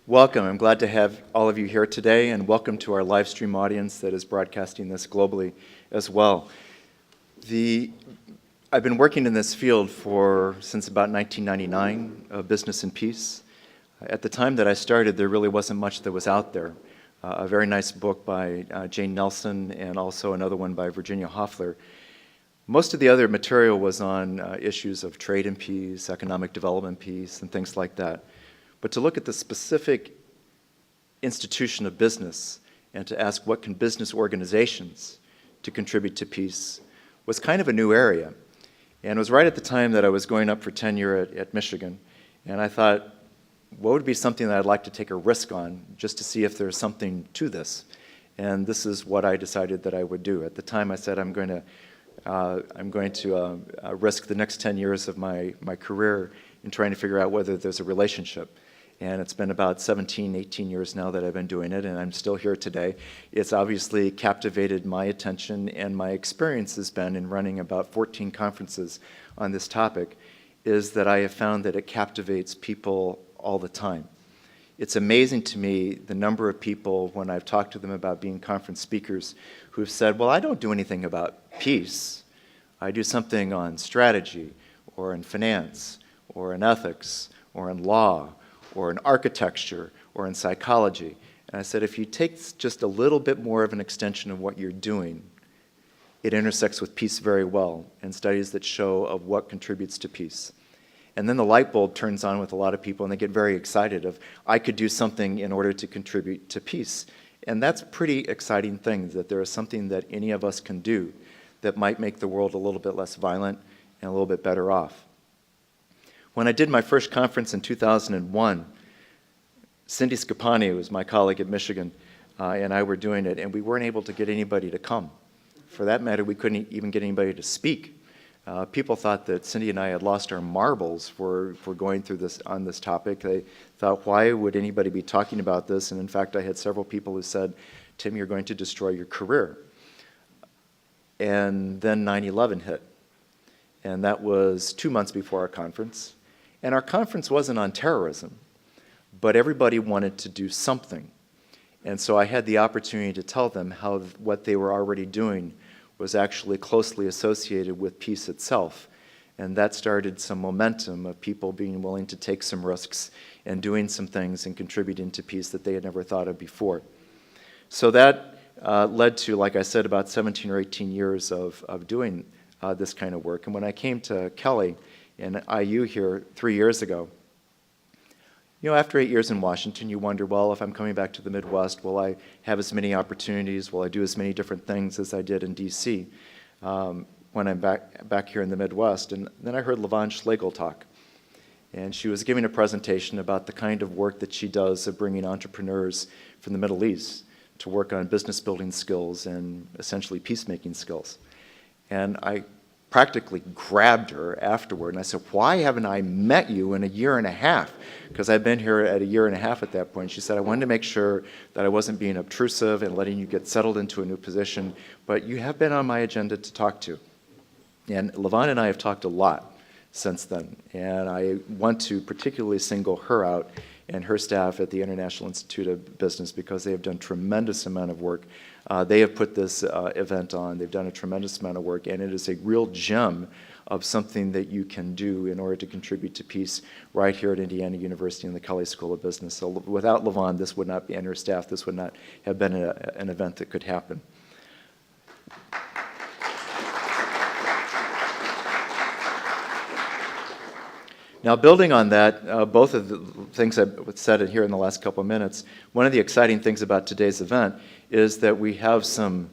Welcome. I'm glad to have all of you here today, and welcome to our live stream audience that is broadcasting this globally as well. I've been working in this field since about 1999, business and peace. At the time that I started, there really wasn't much that was out there. A very nice book by Jane Nelson and also another one by Virginia Hoffler. Most of the other material was on issues of trade and peace, economic development peace, and things like that. But to look at the specific institution of business and to ask what can business organizations to contribute to peace was kind of a new area. And it was right at the time that I was going up for tenure at Michigan. And I thought, what would be something that I'd like to take a risk on just to see if there's something to this? And this is what I decided that I would do. At the time I said I'm going to risk the next 10 years of my career in trying to figure out whether there's a relationship. And it's been about 17, 18 years now that I've been doing it, and I'm still here today. It's obviously captivated my attention, and my experience has been in running about 14 conferences on this topic, is that I have found that it captivates people all the time. It's amazing to me the number of people, when I've talked to them about being conference speakers, who have said, well, I don't do anything about peace. I do something on strategy, or in finance, or in ethics, or in law, or in architecture, or in psychology. And I said, if you take just a little bit more of an extension of what you're doing, it intersects with peace very well, and studies that show of what contributes to peace. And then the light bulb turns on with a lot of people, and they get very excited of, I could do something in order to contribute to peace. And that's a pretty exciting thing, that there is something that any of us can do that might make the world a little bit less violent and a little bit better off. When I did my first conference in 2001, Cindy Scapani, who was my colleague at Michigan, and I were doing it, and we weren't able to get anybody to come. For that matter, we couldn't even get anybody to speak. People thought that Cindy and I had lost our marbles for going through this on this topic. They thought, why would anybody be talking about this? And in fact, I had several people who said, Tim, you're going to destroy your career. And then 9/11 hit. And that was 2 months before our conference. And our conference wasn't on terrorism, but everybody wanted to do something. And so I had the opportunity to tell them how what they were already doing was actually closely associated with peace itself. And that started some momentum of people being willing to take some risks and doing some things and contributing to peace that they had never thought of before. So that led to, like I said, about 17 or 18 years of doing this kind of work. And when I came to Kelley in IU here 3 years ago, you know, after 8 years in Washington, you wonder, well, if I'm coming back to the Midwest, will I have as many opportunities? Will I do as many different things as I did in D.C. When I'm back here in the Midwest? And then I heard Levon Schlegel talk. And she was giving a presentation about the kind of work that she does of bringing entrepreneurs from the Middle East to work on business building skills and essentially peacemaking skills. And I practically grabbed her afterward, and I said, why haven't I met you in a year and a half? Because I've been here at a year and a half at that point. She said, I wanted to make sure that I wasn't being obtrusive and letting you get settled into a new position, but you have been on my agenda to talk to. And Levon and I have talked a lot since then, and I want to particularly single her out and her staff at the International Institute of Business, because they have done a tremendous amount of work. They have put this event on. They've done a tremendous amount of work, and it is a real gem of something that you can do in order to contribute to peace right here at Indiana University in the Kelley School of Business. So without Levon, this would not be, and her staff, this would not have been an event that could happen. Now, building on that, both of the things I've said here in the last couple of minutes, one of the exciting things about today's event is that we have some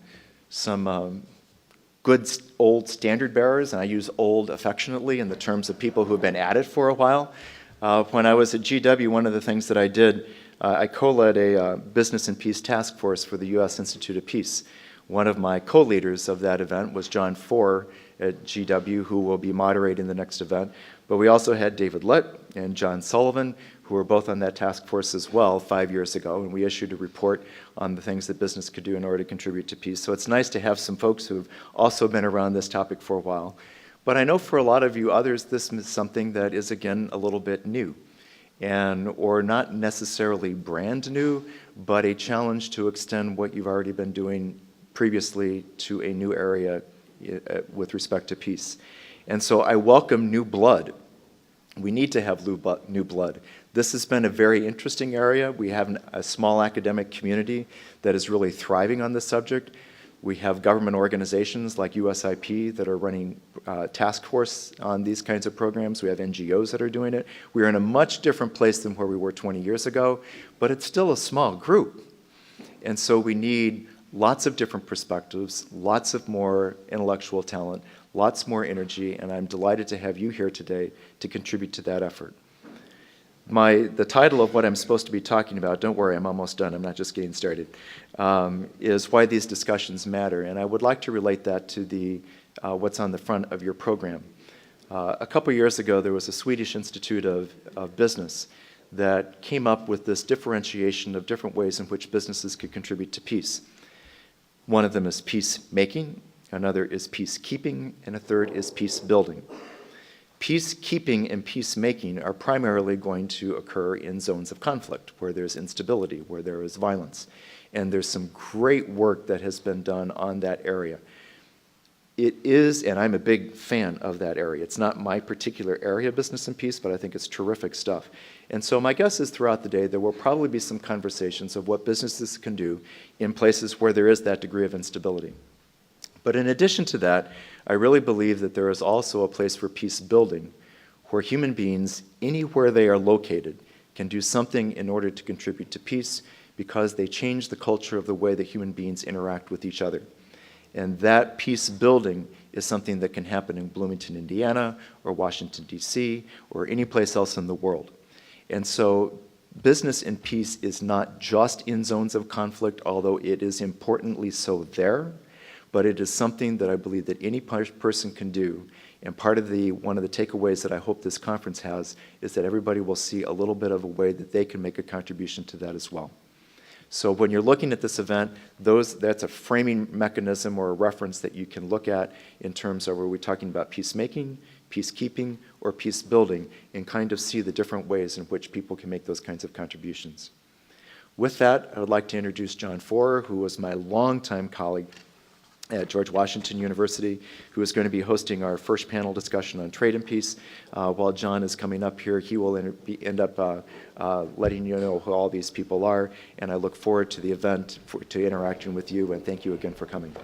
good old standard bearers, and I use old affectionately in the terms of people who have been at it for a while. When I was at GW, one of the things that I did, I co-led a Business and Peace Task Force for the U.S. Institute of Peace. One of my co-leaders of that event was John Foer at GW, who will be moderating the next event. But we also had David Litt and John Sullivan, who were both on that task force as well 5 years ago, and we issued a report on the things that business could do in order to contribute to peace. So it's nice to have some folks who've also been around this topic for a while. But I know for a lot of you others, this is something that is, again, a little bit new. or not necessarily brand new, but a challenge to extend what you've already been doing previously to a new area with respect to peace. And so I welcome new blood. We need to have new blood. This has been a very interesting area. We have a small academic community that is really thriving on this subject. We have government organizations like USIP that are running task force on these kinds of programs. We have NGOs that are doing it. We're in a much different place than where we were 20 years ago, but it's still a small group. And so we need lots of different perspectives, lots of more intellectual talent, lots more energy, and I'm delighted to have you here today to contribute to that effort. The title of what I'm supposed to be talking about, don't worry, I'm almost done, I'm not just getting started, is why these discussions matter. And I would like to relate that to what's on the front of your program. A couple years ago, there was a Swedish Institute of Business that came up with this differentiation of different ways in which businesses could contribute to peace. One of them is peacemaking, another is peacekeeping, and a third is peace building. Peacekeeping and peacemaking are primarily going to occur in zones of conflict, where there's instability, where there is violence. And there's some great work that has been done on that area. It is, and I'm a big fan of that area. It's not my particular area, business and peace, but I think it's terrific stuff. And so my guess is throughout the day, there will probably be some conversations of what businesses can do in places where there is that degree of instability. But in addition to that, I really believe that there is also a place for peace building, where human beings, anywhere they are located, can do something in order to contribute to peace because they change the culture of the way that human beings interact with each other. And that peace building is something that can happen in Bloomington, Indiana, or Washington, D.C., or any place else in the world. And so business and peace is not just in zones of conflict, although it is importantly so there, but it is something that I believe that any person can do. And one of the takeaways that I hope this conference has is that everybody will see a little bit of a way that they can make a contribution to that as well. So when you're looking at this event, that's a framing mechanism or a reference that you can look at in terms of, are we talking about peacemaking, peacekeeping, or peace building, and kind of see the different ways in which people can make those kinds of contributions. With that, I would like to introduce John Forer, who was my longtime colleague at George Washington University, who is going to be hosting our first panel discussion on trade and peace. While John is coming up here, he will end up letting you know who all these people are, and I look forward to the event, to interacting with you, and thank you again for coming.